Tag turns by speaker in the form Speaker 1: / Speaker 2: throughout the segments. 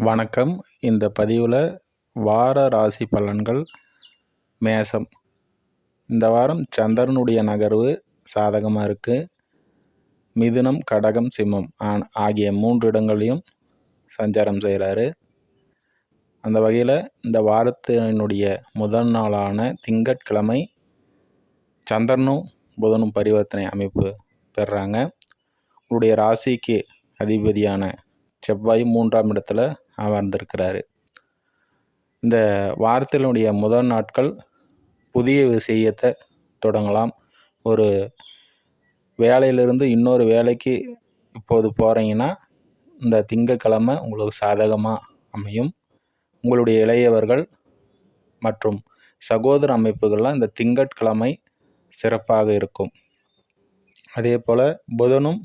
Speaker 1: வணக்கம். இந்த பதிவில் வார ராசி பலன்கள். மேசம். இந்த வாரம் சந்திரனுடைய நகர்வு சாதகமாக இருக்குது. மிதுனம், கடகம், சிம்மம் ஆகிய 3 இடங்களையும் சஞ்சாரம் செய்கிறாரு. அந்த வகையில் இந்த வாரத்தினுடைய முதல் நாளான திங்கட்கிழமை சந்திரனும் புதனும் பரிவர்த்தனை அமைப்பு பெறுறாங்க. உங்களுடைய ராசிக்கு அதிபதியான செவ்வாய் 3ஆம் இடத்துல அமர்ந்திருக்கிறாரு. இந்த வாரத்தினுடைய முதல் நாட்கள் புதிய விஷயத்தை தொடங்கலாம். ஒரு வேலையிலிருந்து இன்னொரு வேலைக்கு இப்போது போகிறீங்கன்னா இந்த திங்கட்கிழமை உங்களுக்கு சாதகமாக அமையும். உங்களுடைய இளையவர்கள் மற்றும் சகோதர அமைப்புகள்லாம் இந்த திங்கட்கிழமை சிறப்பாக இருக்கும். அதே போல் புதனும்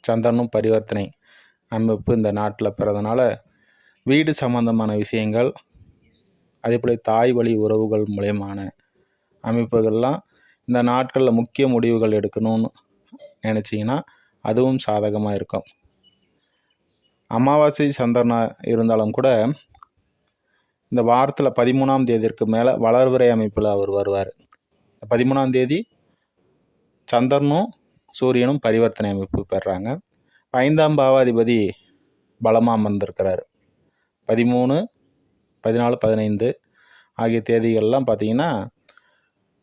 Speaker 1: சந்திரனும் பரிவர்த்தனை அமைப்பு இந்த நாட்டில் பிறந்தனால வீடு சம்பந்தமான விஷயங்கள், அதே போல் தாய் வழி உறவுகள் மூலயமான அமைப்புகள்லாம் இந்த நாட்களில் முக்கிய முடிவுகள் எடுக்கணும்னு நினச்சிங்கன்னா அதுவும் சாதகமாக இருக்கும். அமாவாசை சந்திரனாக இருந்தாலும் கூட இந்த வாரத்தில் 13ஆம் தேதிக்கு மேலே வளர்பிறை அமைப்பில் அவர் வருவார். 13ஆம் தேதி சந்திரனும் சூரியனும் பரிவர்த்தனை அமைப்பு பெறாங்க. 5ஆம் பாவாதிபதி பலமாக அமர்ந்திருக்கிறார். 13, 14, 15 ஆகிய தேதிகள்லாம் பார்த்திங்கன்னா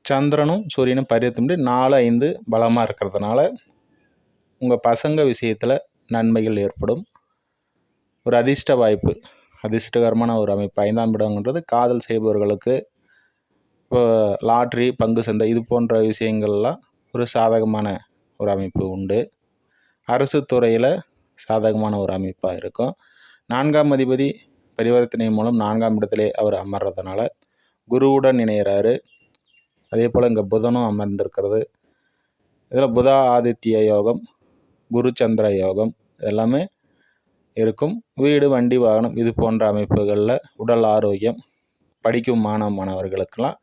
Speaker 1: சந்திரனும் சூரியனும் பரிவர்த்தனை 4, 5 பலமாக இருக்கிறதுனால உங்கள் பசங்க விஷயத்தில் நன்மைகள் ஏற்படும். ஒரு அதிர்ஷ்ட வாய்ப்பு, அதிர்ஷ்டகரமான ஒரு அமைப்பு. 5ஆம் இடம்ன்றது காதல் செய்பவர்களுக்கு இப்போ லாட்ரி, பங்கு சந்தை இது போன்ற விஷயங்கள்லாம் ஒரு சாதகமான ஒரு அமைப்பு உண்டு. அரசு துறையில் சாதகமான ஒரு அமைப்பாக இருக்கும். 4ஆம் அதிபதி பரிவர்த்தனை மூலம் 4ஆம் இடத்திலே அவர் அமர்றதுனால குருவுடன் இணைகிறாரு. அதே போல் இங்கே புதனும் அமர்ந்திருக்கிறது. இதில் புத ஆதித்ய யோகம், குரு சந்திர யோகம் எல்லாமே இருக்கும். வீடு, வண்டி, வாகனம் இது போன்ற அமைப்புகளில் உடல் ஆரோக்கியம், படிக்கும் மாணவர்களுக்கெல்லாம்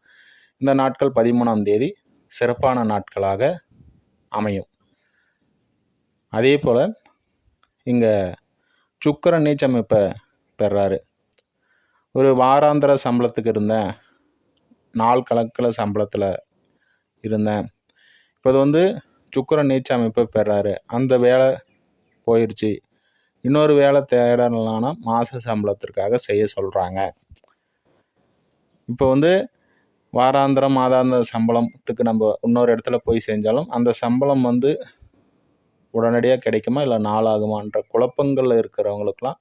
Speaker 1: இந்த நாட்கள் 13ஆம் தேதி சிறப்பான நாட்களாக அமையும். அதே போல் இங்கே சுக்கிரன் நீச்ச அமைப்பை பெறாரு. ஒரு வாராந்திர சம்பளத்துக்கு இருந்தேன், நாள் கணக்கில் சம்பளத்தில் இருந்தேன், இப்போ சுக்கிரன் நீச்ச அமைப்பை பெறாரு. அந்த வேலை போயிடுச்சு, இன்னொரு வேலை தேடலான்னா மாத சம்பளத்திற்காக செய்ய சொல்கிறாங்க. இப்போ வாராந்திரம் மாதாந்திர சம்பளத்துக்கு நம்ம இன்னொரு இடத்துல போய் செஞ்சாலும் அந்த சம்பளம் உடனடியாக கிடைக்குமா இல்லை நாளாகுமான்ற குழப்பங்களில் இருக்கிறவங்களுக்கெல்லாம்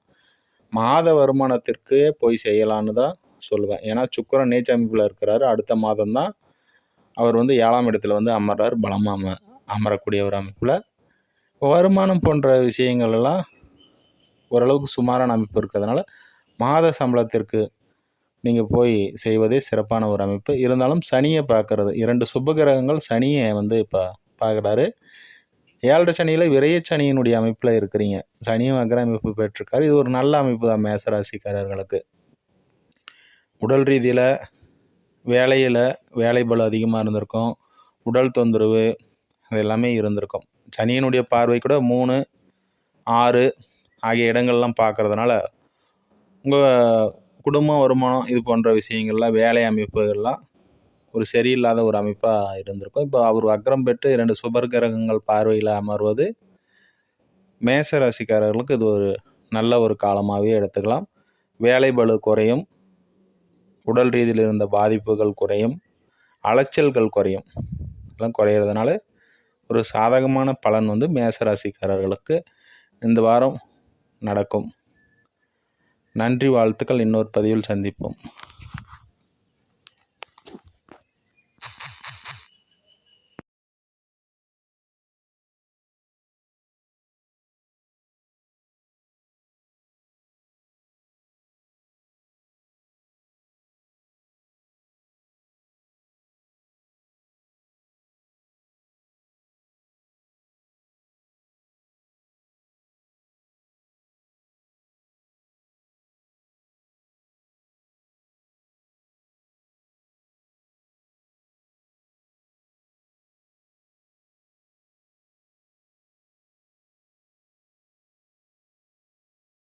Speaker 1: மாத வருமானத்திற்கே போய் செய்யலான்னு தான் சொல்லுவேன். ஏன்னா சுக்கிரன் நீச்ச அமைப்பில் இருக்கிறாரு. அடுத்த மாதம்தான் அவர் 7ஆம் இடத்துல அமர்றார். பலமாக அமரக்கூடிய ஒரு அமைப்பில் வருமானம் போன்ற விஷயங்கள் எல்லாம் ஓரளவுக்கு சுமாரான அமைப்பு இருக்கிறதுனால மாத சம்பளத்திற்கு நீங்கள் போய் செய்வதே சிறப்பான ஒரு அமைப்பு. இருந்தாலும் சனியை பார்க்குறது, 2 சுபகிரகங்கள் சனியை இப்போ பார்க்குறாரு. 7 சனியில் விரைய சனியினுடைய அமைப்பில் இருக்கிறீங்க. சனியும் வக்ர அமைப்பு பெற்றிருக்காரு. இது ஒரு நல்ல அமைப்பு தான் மேசராசிக்காரர்களுக்கு. உடல் ரீதியில் வேலையில் வேலை பளு அதிகமாக இருந்திருக்கும், உடல் தொந்தரவு அது எல்லாமே இருந்திருக்கும். சனியினுடைய பார்வை கூட 3, 6 ஆகிய இடங்கள்லாம் பார்க்குறதுனால உங்கள் குடும்பம், வருமானம் இது போன்ற விஷயங்கள்லாம், வேலை அமைப்புகள்லாம் ஒரு சரியில்லாத ஒரு அமைப்பாக இருந்திருக்கும். இப்போ அவர் வக்ரம் பெற்று 2 சுபர் கிரகங்கள் பார்வையில் அமர்வது மேச ராசிக்காரர்களுக்கு இது ஒரு நல்ல ஒரு காலமாகவே எடுத்துக்கலாம். வேலை பளு குறையும், உடல் ரீதியில் இருந்த பாதிப்புகள் குறையும், அலைச்சல்கள் குறையும். இதெல்லாம் குறையிறதுனால ஒரு சாதகமான பலன் மேச ராசிக்காரர்களுக்கு இந்த வாரம் நடக்கும். நன்றி, வாழ்த்துக்கள். இன்னொரு பதிவில் சந்திப்போம்.